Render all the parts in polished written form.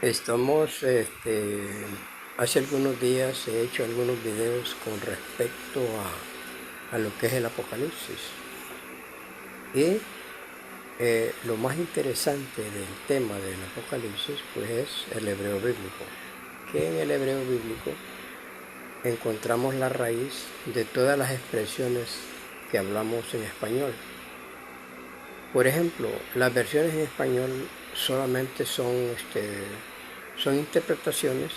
Estamos, hace algunos días he hecho algunos videos con respecto a lo que es el Apocalipsis. Y lo más interesante del tema del Apocalipsis pues es el hebreo bíblico. Que en el hebreo bíblico encontramos la raíz de todas las expresiones que hablamos en español. Por ejemplo, las versiones en español solamente son interpretaciones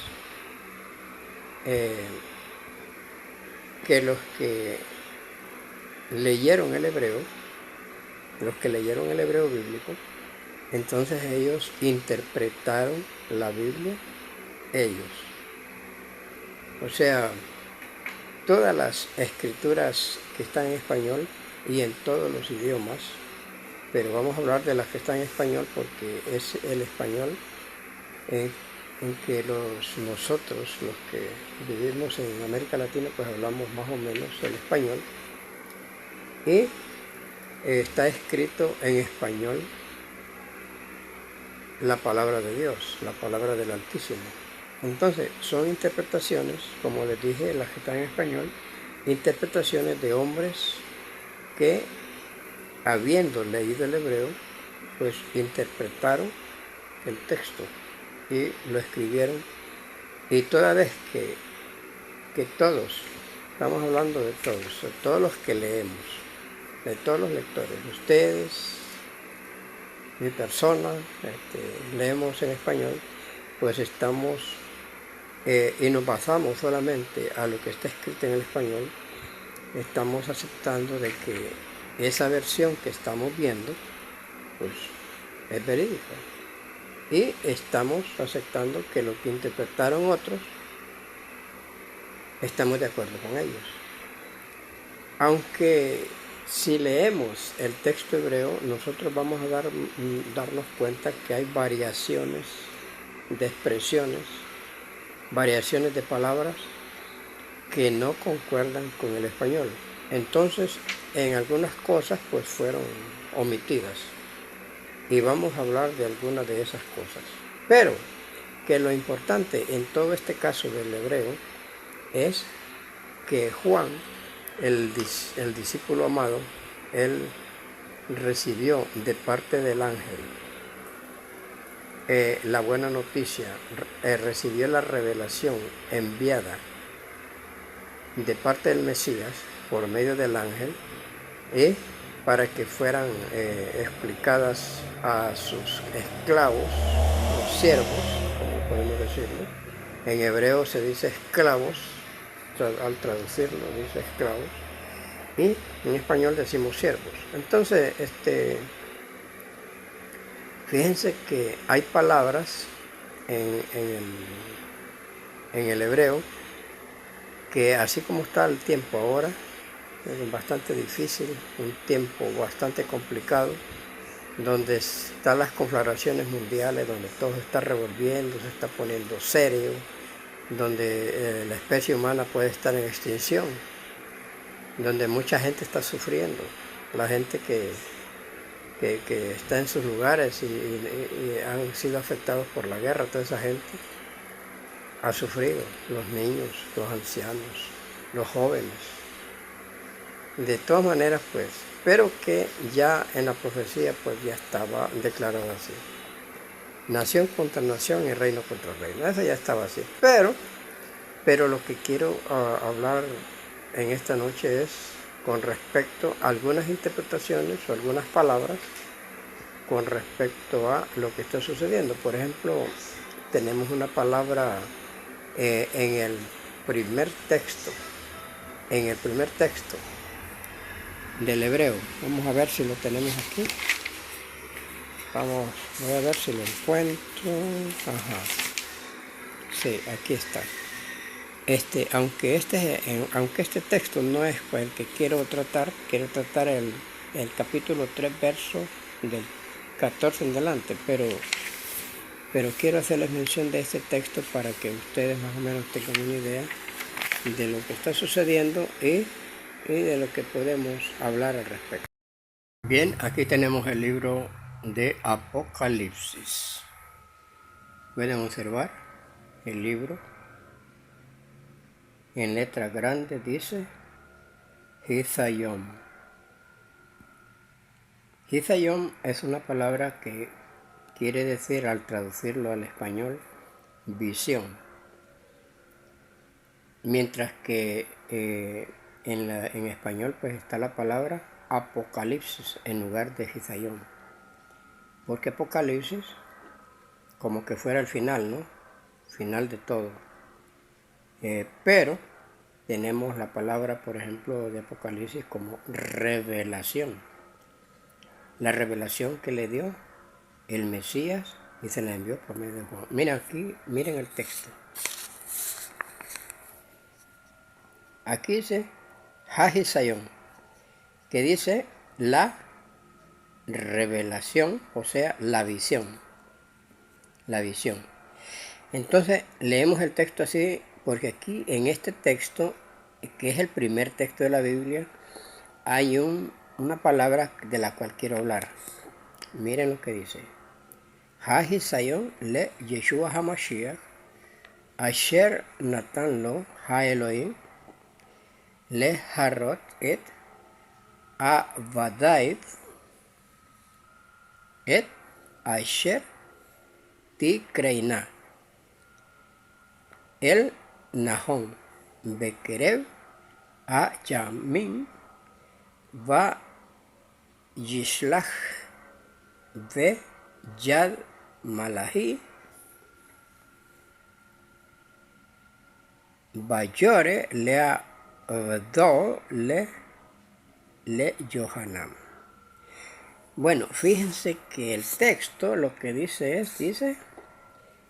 que los que leyeron el hebreo bíblico, entonces ellos interpretaron la Biblia ellos. O sea, todas las escrituras que están en español y en todos los idiomas, pero vamos a hablar de las que están en español porque es el español en que nosotros, los que vivimos en América Latina, pues hablamos más o menos el español. Y está escrito en español la palabra de Dios, la palabra del Altísimo. Entonces, son interpretaciones, como les dije, las que están en español, interpretaciones de hombres que, habiendo leído el hebreo, pues interpretaron el texto y lo escribieron. Y toda vez que todos, estamos hablando de todos los que leemos, de todos los lectores, ustedes, mi persona, leemos en español, pues estamos y nos basamos solamente a lo que está escrito en el español, estamos aceptando de que esa versión que estamos viendo, pues es verídica. Y estamos aceptando que lo que interpretaron otros, estamos de acuerdo con ellos. Aunque si leemos el texto hebreo, nosotros vamos a darnos cuenta que hay variaciones de expresiones, variaciones de palabras que no concuerdan con el español. Entonces, en algunas cosas pues fueron omitidas. Y vamos a hablar de algunas de esas cosas. Pero que lo importante en todo este caso del hebreo es que Juan, el discípulo amado, él recibió de parte del ángel la buena noticia, recibió la revelación enviada de parte del Mesías por medio del ángel y para que fueran explicadas a sus esclavos, los siervos, como podemos decirlo. En hebreo se dice esclavos, al traducirlo dice esclavos, y en español decimos siervos. Entonces, fíjense que hay palabras en el hebreo que, así como está el tiempo ahora, es bastante difícil, un tiempo bastante complicado, donde están las conflagraciones mundiales, donde todo se está revolviendo, se está poniendo serio, donde la especie humana puede estar en extinción, donde mucha gente está sufriendo, la gente que está en sus lugares y han sido afectados por la guerra, toda esa gente ha sufrido, los niños, los ancianos, los jóvenes. De todas maneras, pues, pero que ya en la profecía pues ya estaba declarado así. Nación contra nación y reino contra reino. Eso ya estaba así. Pero lo que quiero hablar en esta noche es con respecto a algunas interpretaciones o algunas palabras con respecto a lo que está sucediendo. Por ejemplo, tenemos una palabra en el primer texto del hebreo. Vamos a ver si lo tenemos aquí. Voy a ver si lo encuentro. Ajá. Sí, aquí está. Aunque este texto no es el que quiero tratar el capítulo 3, verso del 14 en adelante, pero quiero hacerles mención de este texto para que ustedes más o menos tengan una idea de lo que está sucediendo y de lo que podemos hablar al respecto. Bien, aquí tenemos el libro de Apocalipsis. Pueden observar el libro. En letra grande dice Hizayom. Hizayom es una palabra que quiere decir, al traducirlo al español, visión. Mientras que en español pues está la palabra apocalipsis en lugar de Hizayom. Porque apocalipsis como que fuera el final, ¿no? Final de todo. Pero tenemos la palabra, por ejemplo, de Apocalipsis como revelación. La revelación que le dio el Mesías y se la envió por medio de Juan. Miren aquí, miren el texto. Aquí dice Hagizayón, que dice la revelación, o sea, la visión. La visión. Entonces leemos el texto así porque aquí en este texto, que es el primer texto de la Biblia, hay una palabra de la cual quiero hablar. Miren lo que dice. Hagizayón le Yeshua HaMashiach asher natan lo ha-Elohim le harot et avadaid et asher tikreina el Nahon Bekerev a Yamin va Yishlach ve Yad Malahi Bayore le do le Yohanan. Bueno, fíjense que el texto lo que dice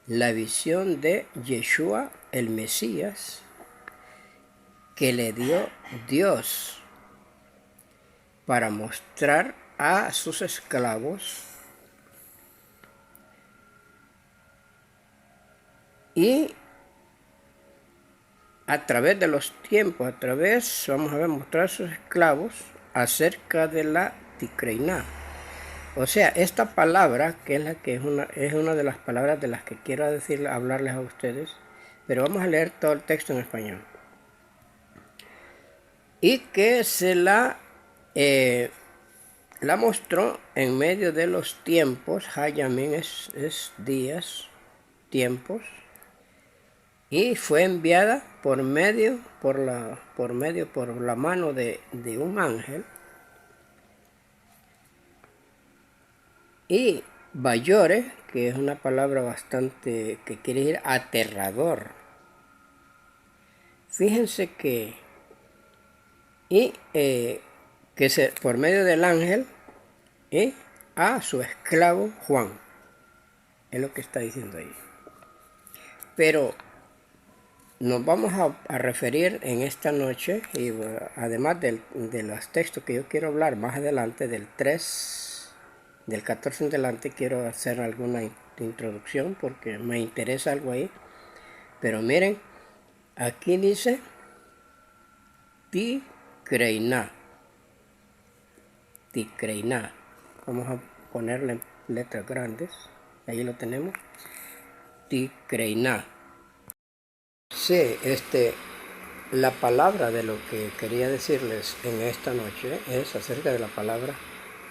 la visión de Yeshua, el Mesías, que le dio Dios para mostrar a sus esclavos y a través de los tiempos, vamos a ver, mostrar a sus esclavos acerca de la Tikreiná. O sea, esta palabra, que es una de las palabras de las que quiero hablarles a ustedes, pero vamos a leer todo el texto en español. Y que se la mostró en medio de los tiempos. Hayamín es días, tiempos, y fue enviada por la mano de un ángel. Y Bayore, que es una palabra bastante que quiere decir aterrador. Fíjense que por medio del ángel a su esclavo Juan. Es lo que está diciendo ahí. Pero nos vamos a referir en esta noche, y además de los textos que yo quiero hablar más adelante, del 14 en adelante, quiero hacer alguna introducción porque me interesa algo ahí. Pero miren, aquí dice Tikreiná. Tikreiná. Vamos a ponerle en letras grandes. Ahí lo tenemos. Tikreiná. Sí, la palabra de lo que quería decirles en esta noche es acerca de la palabra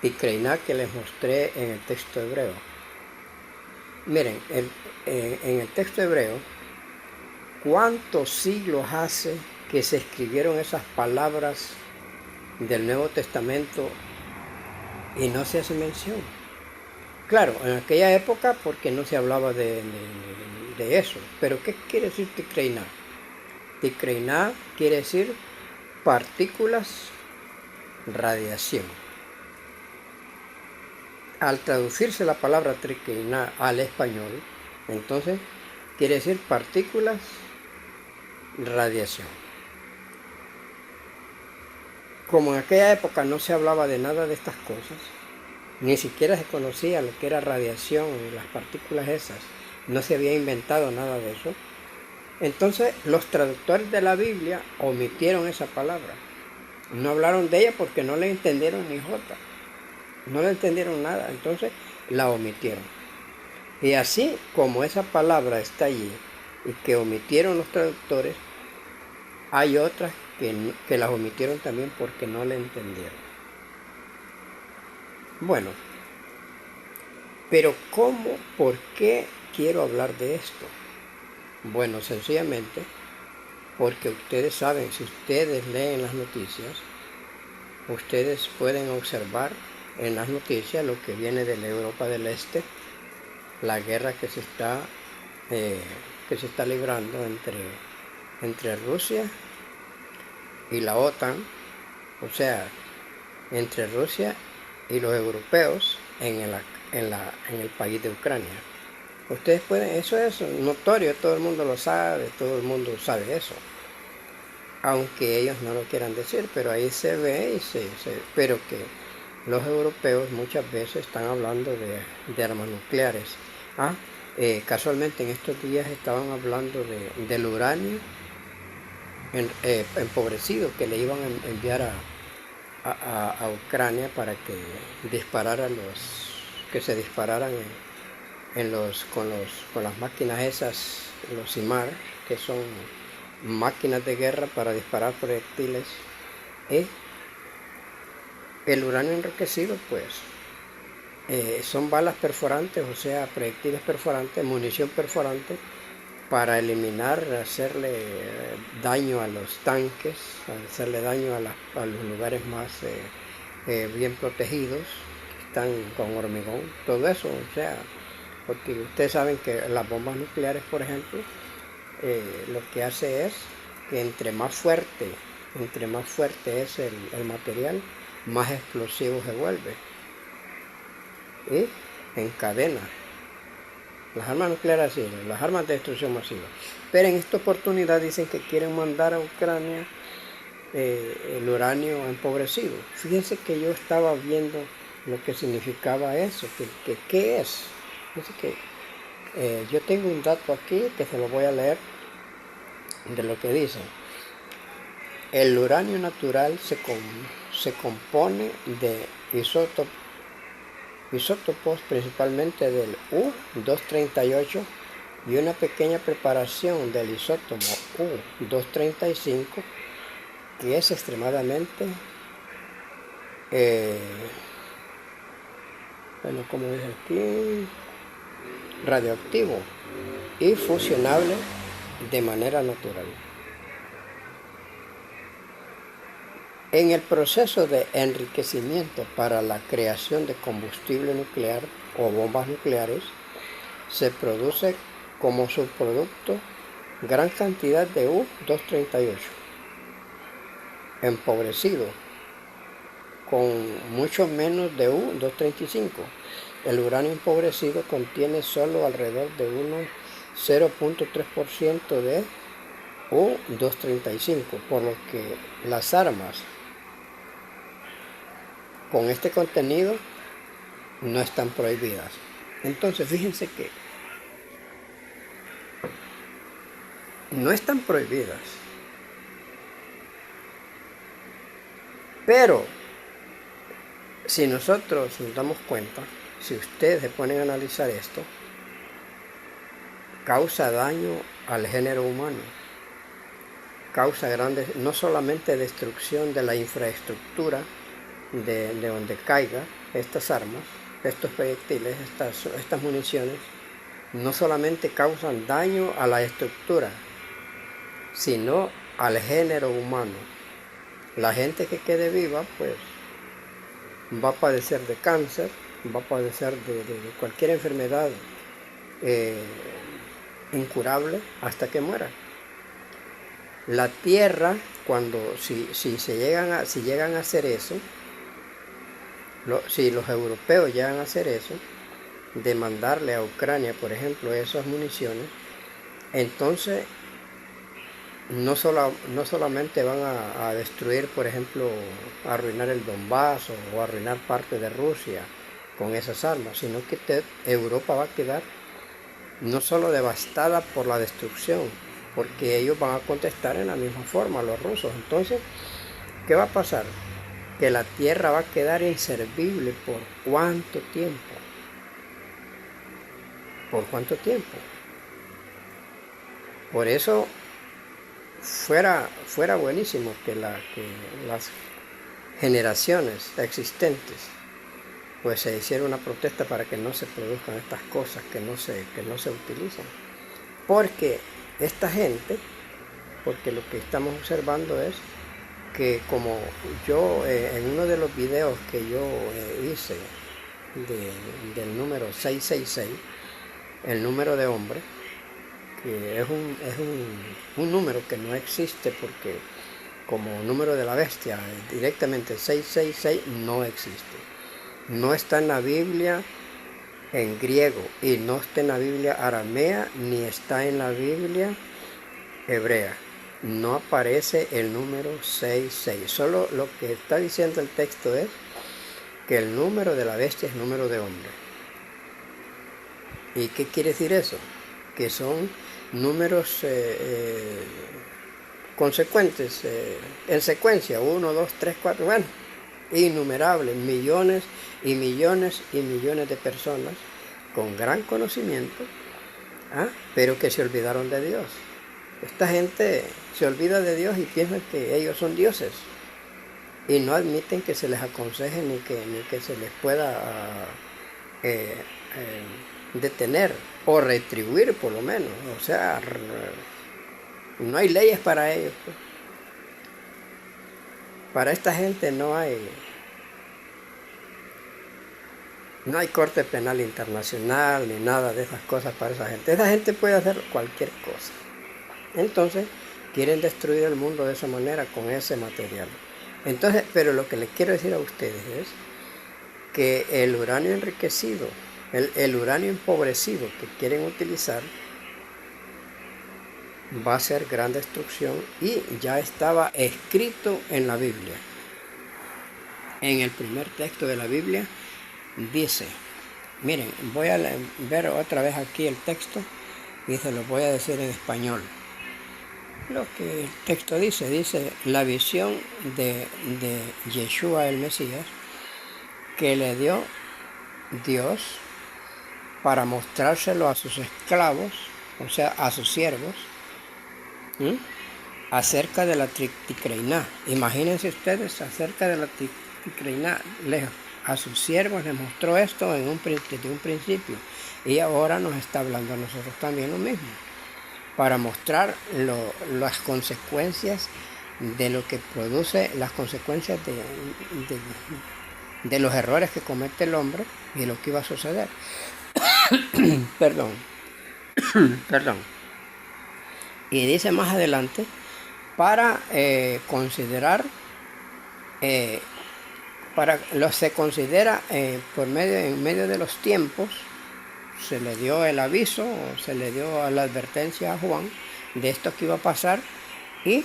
Tikreiná que les mostré en el texto hebreo. Miren, en el texto hebreo, ¿cuántos siglos hace que se escribieron esas palabras del Nuevo Testamento y no se hace mención? Claro, en aquella época porque no se hablaba de eso. Pero ¿qué quiere decir Tikreiná? Tikreiná quiere decir partículas, radiación. Al traducirse la palabra Tikreiná al español, entonces quiere decir partículas, radiación. Como en aquella época no se hablaba de nada de estas cosas, ni siquiera se conocía lo que era radiación y las partículas esas, no se había inventado nada de eso, entonces los traductores de la Biblia omitieron esa palabra. No hablaron de ella porque no le entendieron ni jota. No le entendieron nada, entonces la omitieron. Y así como esa palabra está allí y que omitieron los traductores, hay otras que las omitieron también porque no la entendieron. Bueno, pero ¿cómo? ¿Por qué quiero hablar de esto? Bueno, sencillamente porque ustedes saben, si ustedes leen las noticias, ustedes pueden observar en las noticias lo que viene de la Europa del Este, la guerra que se está librando entre Rusia y la OTAN, o sea, entre Rusia y los europeos en el país de Ucrania. Ustedes pueden, eso es notorio, todo el mundo lo sabe, todo el mundo sabe eso. Aunque ellos no lo quieran decir, pero ahí se ve pero que los europeos muchas veces están hablando de armas nucleares. Casualmente en estos días estaban hablando del uranio empobrecido que le iban a enviar a Ucrania para que se dispararan con las máquinas esas, los SIMAR, que son máquinas de guerra para disparar proyectiles. El uranio enriquecido, pues, son balas perforantes, o sea, proyectiles perforantes, munición perforante, para hacerle daño a los tanques, hacerle daño a los lugares más bien protegidos, que están con hormigón, todo eso, o sea, porque ustedes saben que las bombas nucleares, por ejemplo, lo que hace es que entre más fuerte es el material, más explosivo se vuelve y encadena. Las armas nucleares sí, las armas de destrucción masiva. Pero en esta oportunidad dicen que quieren mandar a Ucrania el uranio empobrecido. Fíjense que yo estaba viendo lo que significaba eso, ¿qué es? Fíjense que yo tengo un dato aquí que se lo voy a leer de lo que dice. El uranio natural se compone de isótopos principalmente del U-238 y una pequeña preparación del isótopo U-235 que es extremadamente como dice aquí, radioactivo y fusionable de manera natural. En el proceso de enriquecimiento para la creación de combustible nuclear o bombas nucleares, se produce como subproducto gran cantidad de U-238 empobrecido con mucho menos de U-235. El uranio empobrecido contiene solo alrededor de unos 0.3% de U-235, por lo que las armas con este contenido no están prohibidas. Entonces fíjense que no están prohibidas, pero si nosotros nos damos cuenta, si ustedes se ponen a analizar esto, causa daño al género humano, causa grandes, no solamente destrucción de la infraestructura de donde caiga estas armas, estos proyectiles, estas municiones, no solamente causan daño a la estructura, sino al género humano. La gente que quede viva, pues, va a padecer de cáncer, va a padecer de cualquier enfermedad incurable hasta que muera. La tierra, si llegan a hacer eso, si los europeos llegan a hacer eso, de mandarle a Ucrania, por ejemplo, esas municiones, entonces no solamente van a destruir, por ejemplo, a arruinar el Donbass o arruinar parte de Rusia con esas armas, sino que Europa va a quedar no solo devastada por la destrucción, porque ellos van a contestar en la misma forma, los rusos. Entonces, ¿qué va a pasar? Que la tierra va a quedar inservible por ¿cuánto tiempo? ¿Por cuánto tiempo? Por eso fuera buenísimo que las generaciones existentes pues se hiciera una protesta para que no se produzcan estas cosas que no se utilizan. Porque esta gente, porque lo que estamos observando es que como yo en uno de los videos que yo hice del número 666, el número de hombre, que es un número que no existe porque como número de la bestia, directamente 666 no existe. No está en la Biblia en griego y no está en la Biblia aramea ni está en la Biblia hebrea. No aparece el número 66. Solo lo que está diciendo el texto es que el número de la bestia es número de hombre. ¿Y qué quiere decir eso? Que son números consecuentes, en secuencia, 1, 2, 3, 4, bueno, innumerables, millones y millones y millones de personas con gran conocimiento, pero que se olvidaron de Dios. Esta gente se olvida de Dios y piensa que ellos son dioses y no admiten que se les aconseje ni que se les pueda detener o retribuir por lo menos. O sea, no hay leyes para ellos. Para esta gente no hay corte penal internacional ni nada de esas cosas para esa gente. Esa gente puede hacer cualquier cosa. Entonces quieren destruir el mundo de esa manera con ese material. Entonces, pero lo que les quiero decir a ustedes es que el uranio enriquecido, el uranio empobrecido que quieren utilizar va a ser gran destrucción y ya estaba escrito en la Biblia. En el primer texto de la Biblia dice, miren, voy a ver otra vez aquí el texto y se lo voy a decir en español. Lo que el texto dice la visión de Yeshua el Mesías que le dio Dios para mostrárselo a sus esclavos, o sea, a sus siervos, acerca de la Ticreiná. Imagínense ustedes, acerca de la Ticreiná, a sus siervos les mostró esto desde un principio y ahora nos está hablando a nosotros también lo mismo, para mostrar las consecuencias de lo que produce, las consecuencias de los errores que comete el hombre y lo que iba a suceder. Perdón. Y dice más adelante, para considerar, se considera en medio de los tiempos, se le dio el aviso, se le dio la advertencia a Juan de esto que iba a pasar, y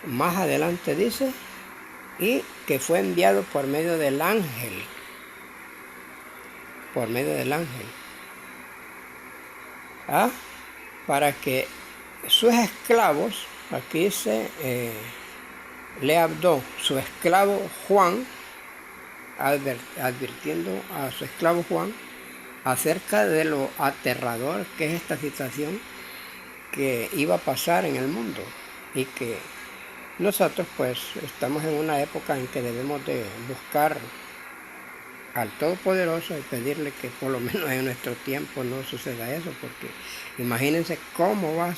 más adelante dice, y que fue enviado por medio del ángel, para que sus esclavos, aquí dice, le habló su esclavo Juan, advirtiendo a su esclavo Juan acerca de lo aterrador que es esta situación que iba a pasar en el mundo y que nosotros pues estamos en una época en que debemos de buscar al Todopoderoso y pedirle que por lo menos en nuestro tiempo no suceda eso, porque imagínense cómo va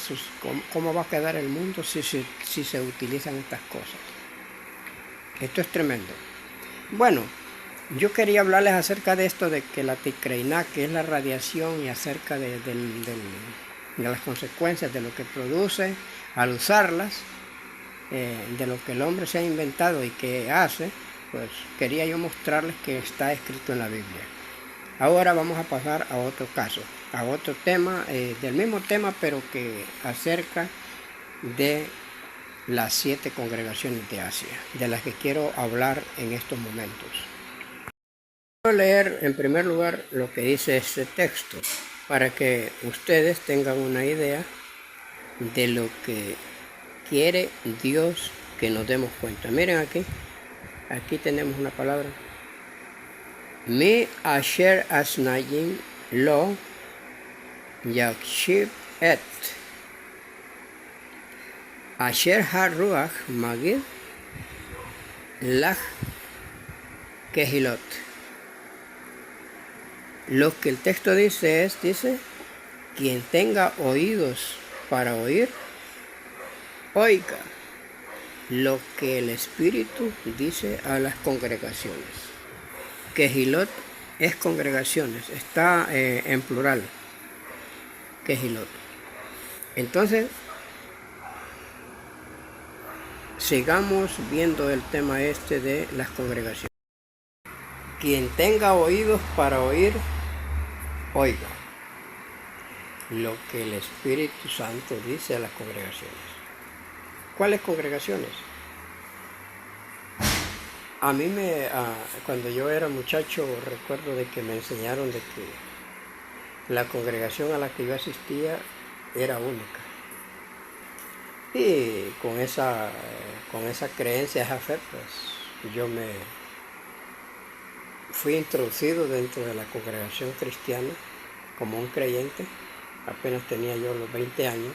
a quedar el mundo si se utilizan estas cosas. Esto es tremendo. Bueno, yo quería hablarles acerca de esto, de que la Ticreiná, que es la radiación, y acerca de las consecuencias de lo que produce al usarlas, de lo que el hombre se ha inventado y que hace, pues quería yo mostrarles que está escrito en la Biblia. Ahora vamos a pasar a otro caso, a otro tema, del mismo tema, pero que acerca de las 7 congregaciones de Asia, de las que quiero hablar en estos momentos. Quiero leer en primer lugar lo que dice este texto, para que ustedes tengan una idea de lo que quiere Dios que nos demos cuenta. Miren aquí tenemos una palabra. Mi asher asnayim lo Yakshib et Asher Haruach Magid Lach Kehilot. Lo que el texto dice, quien tenga oídos para oír, oiga lo que el Espíritu dice a las congregaciones. Kehilot es congregaciones, está en plural, Kehilot. Entonces, sigamos viendo el tema de las congregaciones. Quien tenga oídos para oír, oiga lo que el Espíritu Santo dice a las congregaciones. ¿Cuáles congregaciones? A mí cuando yo era muchacho, recuerdo de que me enseñaron de que la congregación a la que yo asistía era única. Y con esa creencia, esa fe, pues yo me fui introducido dentro de la congregación cristiana como un creyente. Apenas tenía yo los 20 años.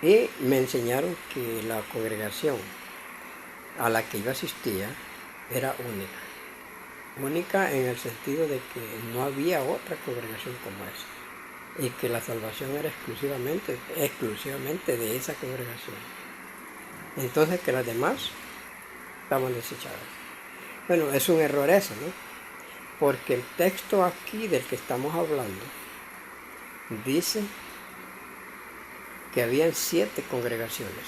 Y me enseñaron que la congregación a la que yo asistía era única. Única en el sentido de que no había otra congregación como esa. Y que la salvación era exclusivamente de esa congregación. Entonces que las demás estaban desechadas. Bueno, es un error eso, ¿no? Porque el texto aquí del que estamos hablando dice que habían 7 congregaciones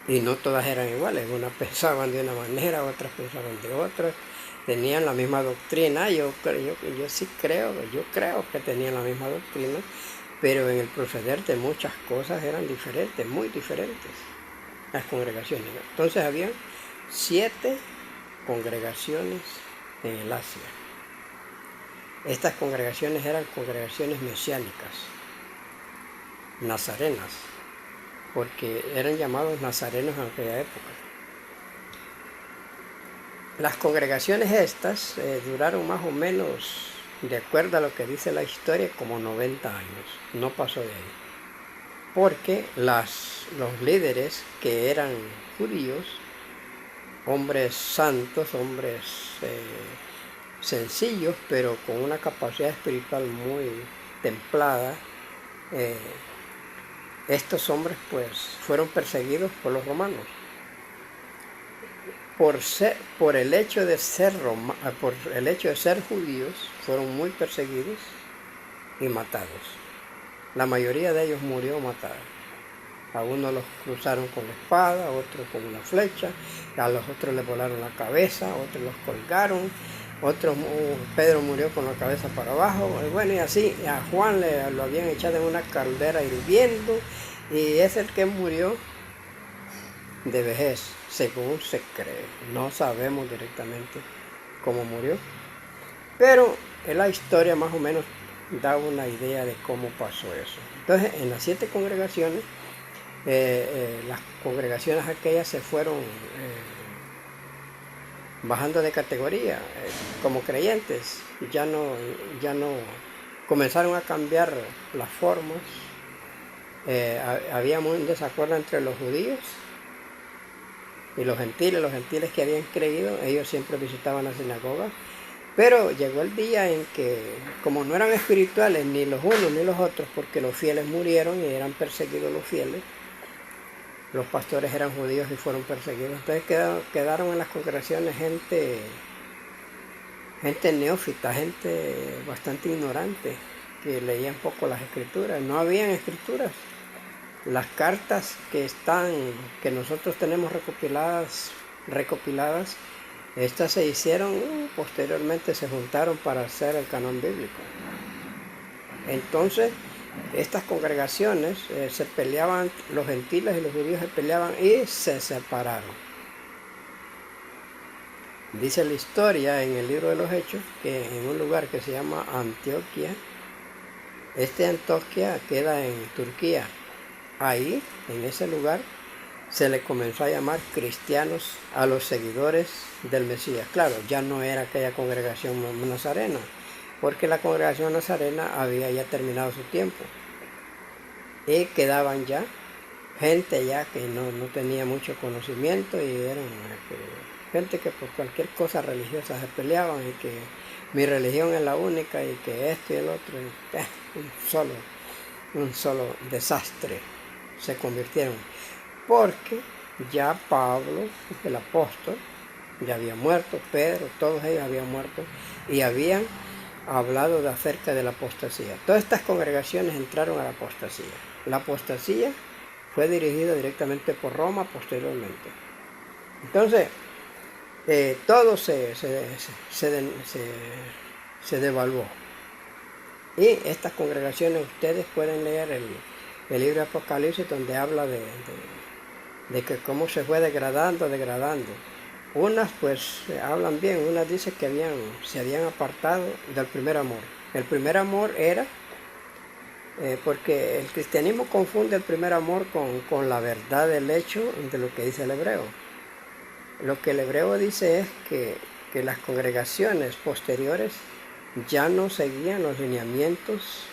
y no todas eran iguales. Unas pensaban de una manera, otras pensaban de otra, tenían la misma doctrina. Yo creo que tenían la misma doctrina, pero en el proceder de muchas cosas eran diferentes, muy diferentes las congregaciones. Entonces había 7 congregaciones en el Asia. Estas congregaciones eran congregaciones mesiánicas, nazarenas, porque eran llamados nazarenos en aquella época. Las congregaciones estas duraron más o menos, de acuerdo a lo que dice la historia, como 90 años. No pasó de ahí. Porque los líderes que eran judíos, hombres santos, hombres sencillos, pero con una capacidad espiritual muy templada, estos hombres pues fueron perseguidos por los romanos. Por el hecho de ser judíos, fueron muy perseguidos y matados. La mayoría de ellos murió matados. A unos los cruzaron con la espada, a otros con una flecha, a los otros les volaron la cabeza, a otros los colgaron, Pedro murió con la cabeza para abajo, bueno, y así a Juan lo habían echado en una caldera hirviendo, y es el que murió de vejez, según se cree. No sabemos directamente cómo murió, pero en la historia más o menos da una idea de cómo pasó eso. Entonces, en las 7 congregaciones, las congregaciones aquellas se fueron bajando de categoría como creyentes. Ya no comenzaron a cambiar las formas. Había un desacuerdo entre los judíos y los gentiles que habían creído. Ellos siempre visitaban la sinagoga, pero llegó el día en que, como no eran espirituales ni los unos ni los otros, porque los fieles murieron y eran perseguidos los fieles, los pastores eran judíos y fueron perseguidos. Entonces quedaron en las congregaciones gente neófita, gente bastante ignorante, que leían poco las escrituras. No habían escrituras. Las cartas que nosotros tenemos recopiladas, estas se hicieron, posteriormente se juntaron para hacer el canon bíblico. Entonces, estas congregaciones se peleaban, los gentiles y los judíos se peleaban y se separaron. Dice la historia en el libro de los Hechos que en un lugar que se llama Antioquía, Antioquía queda en Turquía. Ahí, en ese lugar, se le comenzó a llamar cristianos a los seguidores del Mesías. Claro, ya no era aquella congregación nazarena, porque la congregación nazarena había ya terminado su tiempo y quedaban ya gente ya que no tenía mucho conocimiento y eran gente que por cualquier cosa religiosa se peleaban y que mi religión es la única y que esto y el otro, un solo desastre se convirtieron, porque ya Pablo, el apóstol, ya había muerto, Pedro, todos ellos habían muerto y habían hablado acerca de la apostasía. Todas estas congregaciones entraron a la apostasía. La apostasía fue dirigida directamente por Roma posteriormente. Entonces, todo se devaluó. Y estas congregaciones, ustedes pueden leer el libro de Apocalipsis, donde habla de que cómo se fue degradando. Unas pues hablan bien, unas dicen que se habían apartado del primer amor. El primer amor era, porque el cristianismo confunde el primer amor con la verdad del hecho de lo que dice el hebreo. Lo que el hebreo dice es que las congregaciones posteriores ya no seguían los lineamientos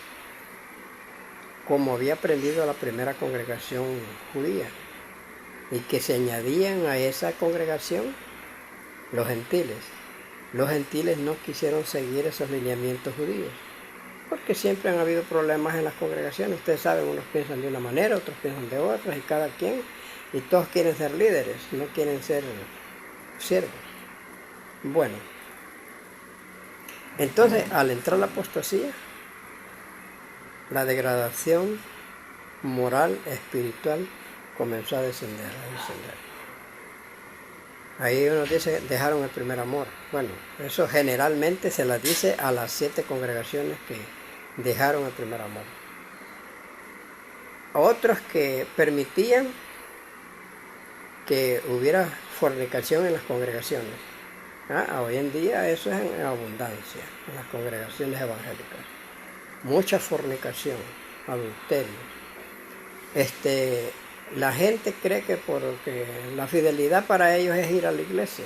como había aprendido la primera congregación judía, y que se añadían a esa congregación los gentiles. Los gentiles no quisieron seguir esos lineamientos judíos, porque siempre han habido problemas en las congregaciones. Ustedes saben, unos piensan de una manera, otros piensan de otra, y cada quien, y todos quieren ser líderes, no quieren ser siervos. Bueno, entonces al entrar la apostasía, la degradación moral, espiritual, comenzó a descender. Ahí uno dice, dejaron el primer amor. Bueno, eso generalmente se las dice a las 7 congregaciones que dejaron el primer amor. Otros que permitían que hubiera fornicación en las congregaciones. Hoy en día eso es en abundancia en las congregaciones evangélicas. Mucha fornicación, adulterio. La gente cree que porque la fidelidad para ellos es ir a la iglesia,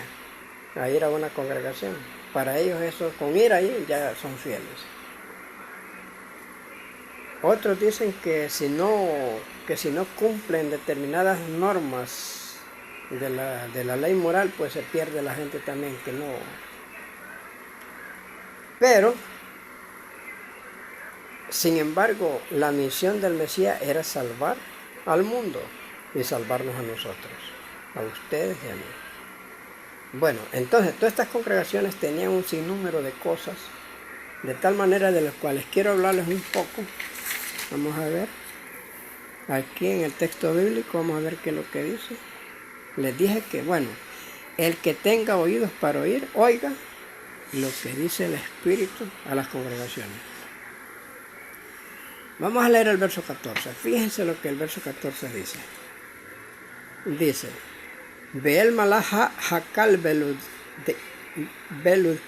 a ir a una congregación. Para ellos eso, con ir ahí ya son fieles. Otros dicen que si no cumplen determinadas normas de la ley moral, pues se pierde la gente también, que no. Pero, sin embargo, la misión del Mesías era salvar al mundo y salvarnos a nosotros, a ustedes y a mí. Bueno, entonces todas estas congregaciones tenían un sinnúmero de cosas, de tal manera de las cuales quiero hablarles un poco. Vamos a ver, aquí en el texto bíblico, vamos a ver qué es lo que dice. Les dije que, bueno, el que tenga oídos para oír, oiga lo que dice el Espíritu a las congregaciones. Vamos a leer el verso 14. Fíjense lo que el verso 14 dice. Dice, Beel Malach Hakal Belud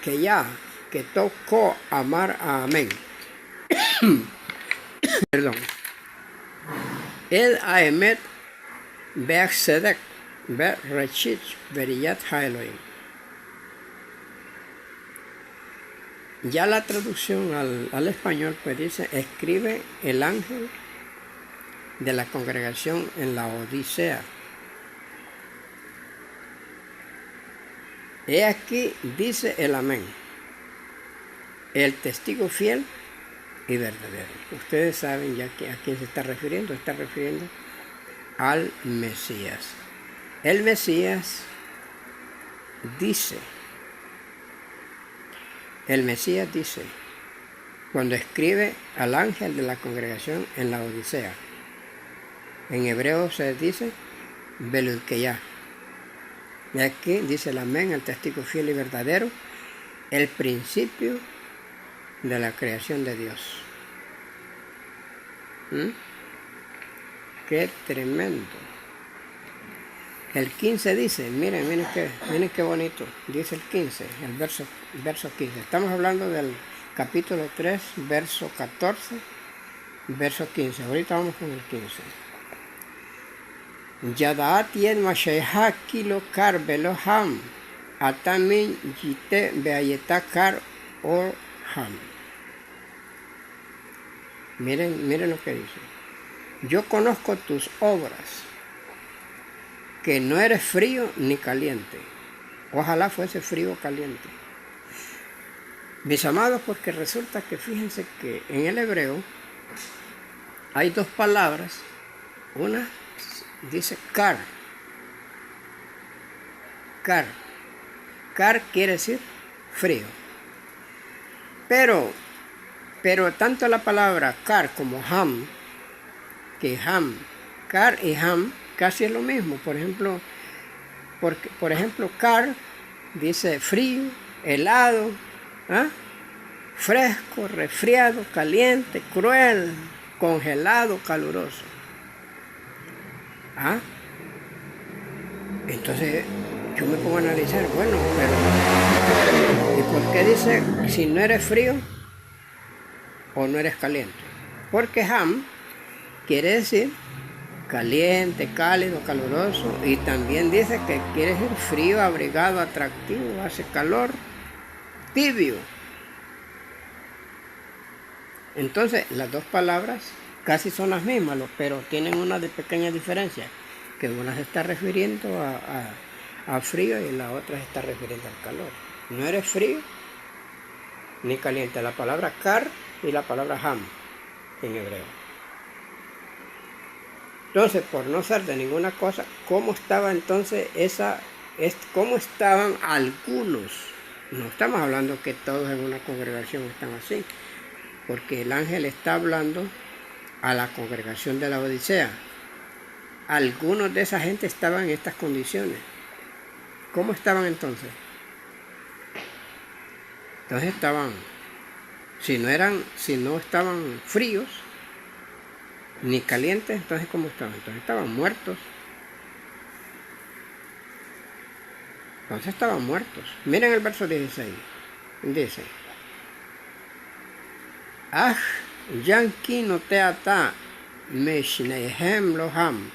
Keya, que tocó amar a Amén. Perdón. El Aemet Beach Sedek Be Rechich Beriyat Haelohim. Ya la traducción al español pues dice, escribe el ángel de la congregación en la Odisea. He aquí, dice el Amén, el testigo fiel y verdadero. Ustedes saben ya a quién se está refiriendo al Mesías. El Mesías dice, cuando escribe al ángel de la congregación en la Odisea, en hebreo se dice Belud Keya. Y aquí dice el Amén, el testigo fiel y verdadero, el principio de la creación de Dios. ¡Qué tremendo! El 15 dice, miren qué bonito, dice el 15, el verso 15. Estamos hablando del capítulo 3, verso 14, verso 15. Ahorita vamos con el 15. Yadaat yed masheha kilo kar beloham, atamin yite beayeta kar or ham. Miren lo que dice. Yo conozco tus obras, que no eres frío ni caliente. Ojalá fuese frío o caliente. Mis amados, porque resulta que fíjense que en el hebreo hay dos palabras. Una dice kar. Kar. Kar quiere decir frío. Pero tanto la palabra kar como ham, que ham, kar y ham casi es lo mismo. Por ejemplo, kar dice frío, helado, fresco, resfriado, caliente, cruel, congelado, caluroso. Entonces yo me pongo a analizar, bueno, pero ¿y por qué dice si no eres frío o no eres caliente? Porque ham quiere decir caliente, cálido, caluroso, y también dice que quiere decir frío, abrigado, atractivo, hace calor, tibio. Entonces las dos palabras casi son las mismas, pero tienen una pequeña diferencia, que una se está refiriendo a frío y la otra se está refiriendo al calor. No eres frío ni caliente, la palabra kar y la palabra ham en hebreo. Entonces, por no ser de ninguna cosa, ¿cómo estaba entonces cómo estaban algunos? No estamos hablando que todos en una congregación están así, porque el ángel está hablando a la congregación de la Odisea. Algunos de esa gente estaban en estas condiciones. ¿Cómo estaban entonces? Entonces estaban, si no estaban fríos ni calientes, entonces ¿cómo estaban? Entonces estaban muertos. Miren el verso 16. Dice: Ah, Yanki no te ata, Meshnehem loham,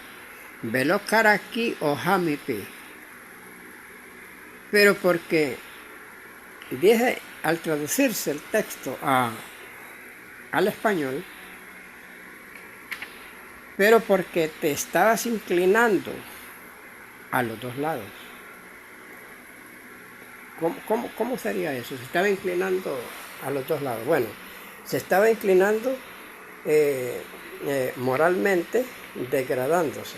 velo karaki o hamipi. Pero porque dice, al traducirse el texto al español, pero porque te estabas inclinando a los dos lados. ¿Cómo sería eso? Se estaba inclinando a los dos lados. Bueno, se estaba inclinando moralmente, degradándose.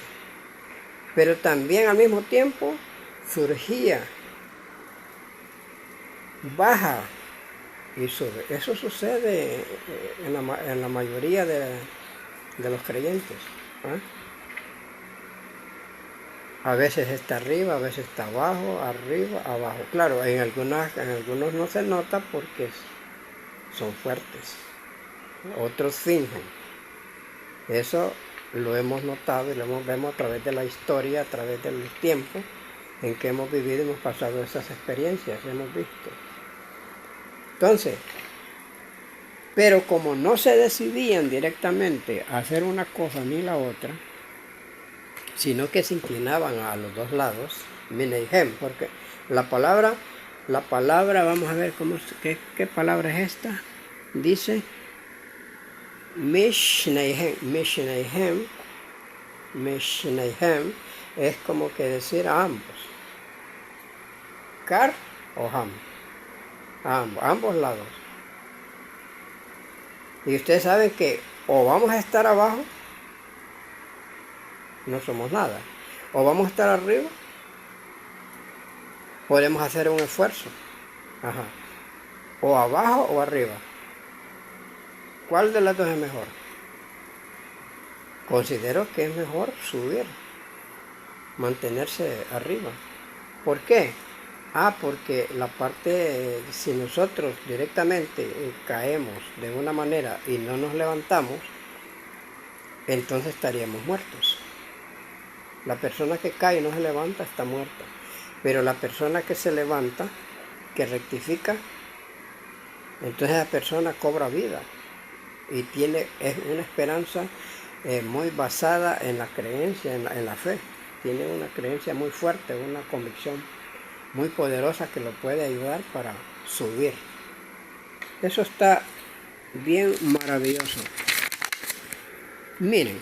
Pero también al mismo tiempo surgía, baja y sube. Eso sucede en la mayoría de los creyentes. A veces está arriba, a veces está abajo, arriba, abajo. Claro, en algunos no se nota porque son fuertes. Otros fingen. Eso lo hemos notado y vemos a través de la historia, a través de los tiempos en que hemos vivido y hemos pasado esas experiencias, hemos visto. Entonces, pero como no se decidían directamente a hacer una cosa ni la otra, sino que se inclinaban a los dos lados, Mineihem, porque la palabra, vamos a ver qué palabra es esta. Dice Mishneihem es como que decir a ambos. Kar o ham. A ambos lados. Y ustedes saben que o vamos a estar abajo, no somos nada, o vamos a estar arriba, podemos hacer un esfuerzo. O abajo o arriba. ¿Cuál de las dos es mejor? Considero que es mejor subir, mantenerse arriba. ¿Por qué? Porque la parte, si nosotros directamente caemos de una manera y no nos levantamos, entonces estaríamos muertos. La persona que cae y no se levanta está muerta. Pero la persona que se levanta, que rectifica, entonces la persona cobra vida y es una esperanza muy basada en la creencia, en la fe. Tiene una creencia muy fuerte, una convicción muy poderosa que lo puede ayudar para subir. Eso está bien maravilloso. Miren,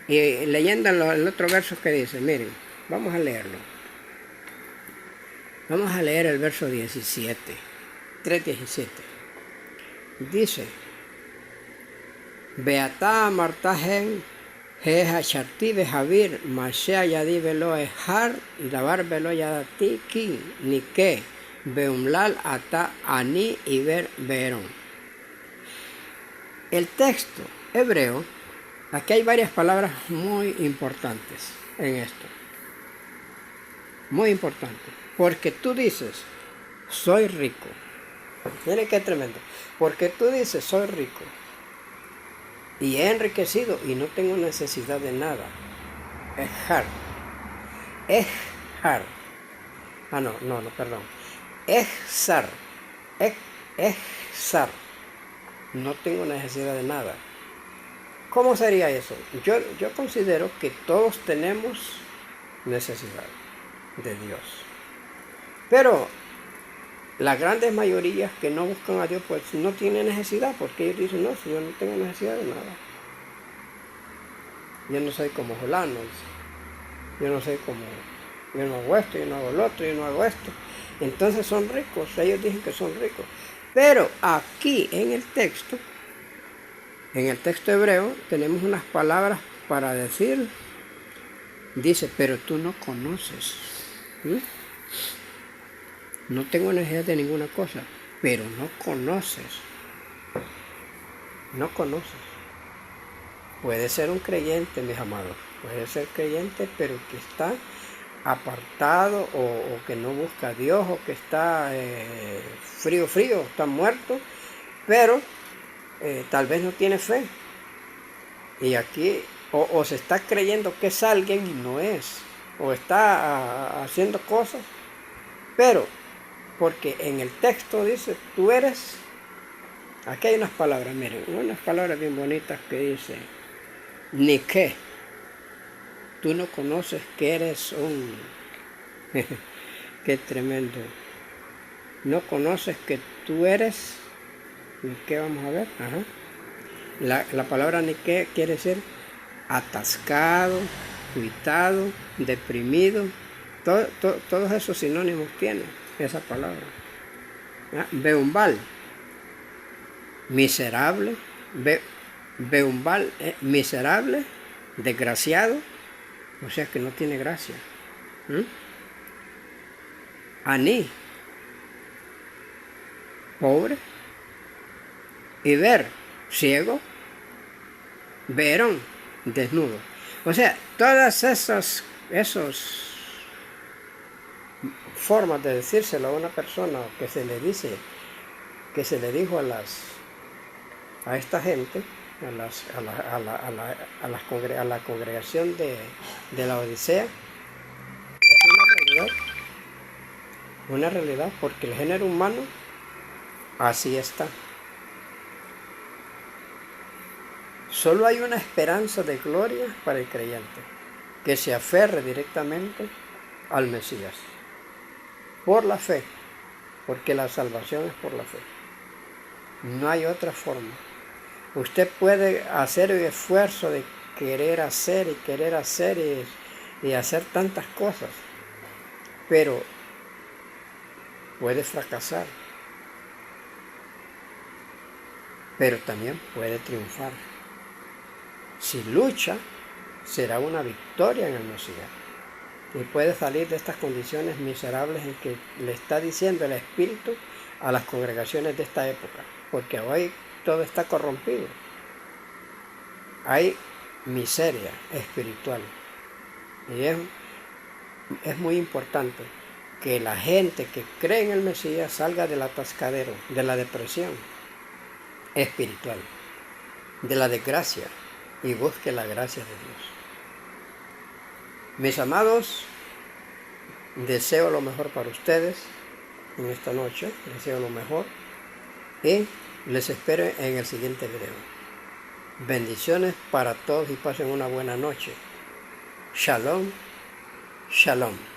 y leyendo el otro verso que dice, miren, vamos a leerlo. Vamos a leer el verso 17, 3:17. Dice, Beatá Martajen, Hacharti Behavir, Masea Yadi Velo Ejar, Dabar Velo Yadati Ki, Nike, Beumlal Ata Ani Iber Verón. El texto hebreo, aquí hay varias palabras muy importantes en esto. Muy importante. Porque tú dices, soy rico. Miren qué tremendo. Porque tú dices, soy rico. Y he enriquecido y no tengo necesidad de nada. Ejar. Ejar. Perdón. Ejzar. Ejzar. No tengo necesidad de nada. ¿Cómo sería eso? Yo considero que todos tenemos necesidad de Dios. Pero las grandes mayorías que no buscan a Dios, pues no tienen necesidad, porque ellos dicen, no, si yo no tengo necesidad de nada. Yo no soy como fulano, yo no soy como, yo no hago esto, yo no hago lo otro, yo no hago esto. Entonces son ricos, ellos dicen que son ricos. Pero aquí en el texto hebreo, tenemos unas palabras para decir, dice, pero tú no conoces. No tengo necesidad de ninguna cosa, pero no conoces. No conoces. Puede ser un creyente, mis amados. Puede ser creyente, pero que está apartado o que no busca a Dios o que está frío, está muerto, pero tal vez no tiene fe. Y aquí o se está creyendo que es alguien y no es. O está haciendo cosas, pero porque en el texto dice, tú eres, aquí hay unas palabras, miren, unas palabras bien bonitas que dice, ni qué, tú no conoces que eres un, qué tremendo, no conoces que tú eres, ni qué, vamos a ver, la palabra ni qué quiere decir atascado, cuitado, deprimido, todos esos sinónimos tienen esa palabra. Beumbal, miserable, Beumbal, miserable, desgraciado, o sea que no tiene gracia. Aní, pobre, y ver, ciego, verón, desnudo. O sea, todas esas formas de decírselo a una persona que se le dice, que se le dijo a esta gente, a la congregación de la Odisea, es una realidad, porque el género humano así está. Solo hay una esperanza de gloria para el creyente, que se aferre directamente al Mesías, por la fe, porque la salvación es por la fe. No hay otra forma. Usted puede hacer el esfuerzo de querer hacer y hacer tantas cosas, pero puede fracasar, pero también puede triunfar. Si lucha, será una victoria en el Mesías. Y puede salir de estas condiciones miserables en que le está diciendo el Espíritu a las congregaciones de esta época. Porque hoy todo está corrompido. Hay miseria espiritual. Y es muy importante que la gente que cree en el Mesías salga del atascadero, de la depresión espiritual, de la desgracia, y busque la gracia de Dios. Mis amados, deseo lo mejor para ustedes en esta noche, deseo lo mejor y les espero en el siguiente video. Bendiciones para todos y pasen una buena noche. Shalom, shalom.